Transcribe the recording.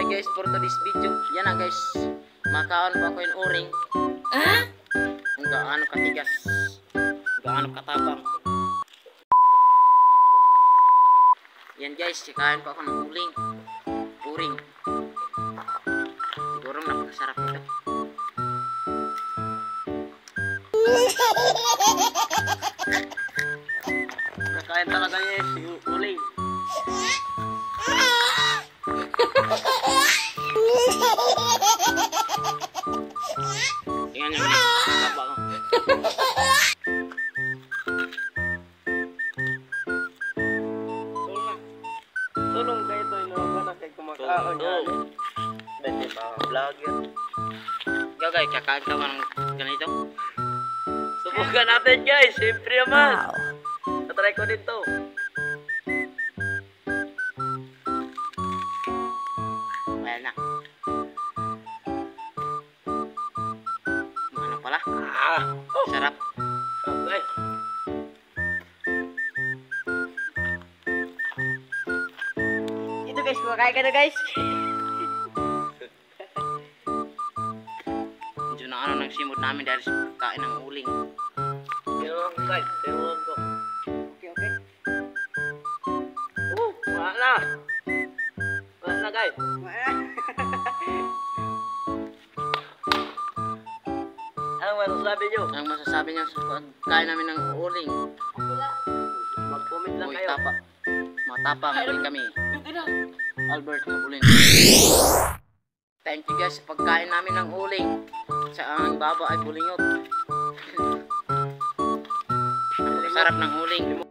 guys, for today's video. Yan na guys. Makaon pa ako yung uring. Kung gaano katigas. Gaano katabang. Yan guys, sikain pa ako ng uling. Uring. Siguro napakasarap ito. Nakain talaga guys, yung uling. Tingnan nyo guys, tapa ko. Tulong kayo ito, inuwagan na kayo kumakaon yan. Bende pa vlogger. Ikaw guys, kakain ka ba ng ganito? Subukan natin guys, siyempre naman. Natry ko din to. Well na. Ano pala? Sarap. Okay. Ito guys, kumakain ka na guys. Medyo na ano ng simod namin dahil sa pagkain ng uling. Tinuwan ko guys, tinuwan ko. Okay, okay. Wala na. Wala na guys. Anong masasabi nyo? Ang masasabi niya sa pagkain namin ng uling. Mag-comment lang Uy, kayo. tapa. Matapang uling kami. Albert Kabulin. Thank you guys sa pagkain namin ng uling. Sa ang baba ay bulingot. Ang sarap ng uling.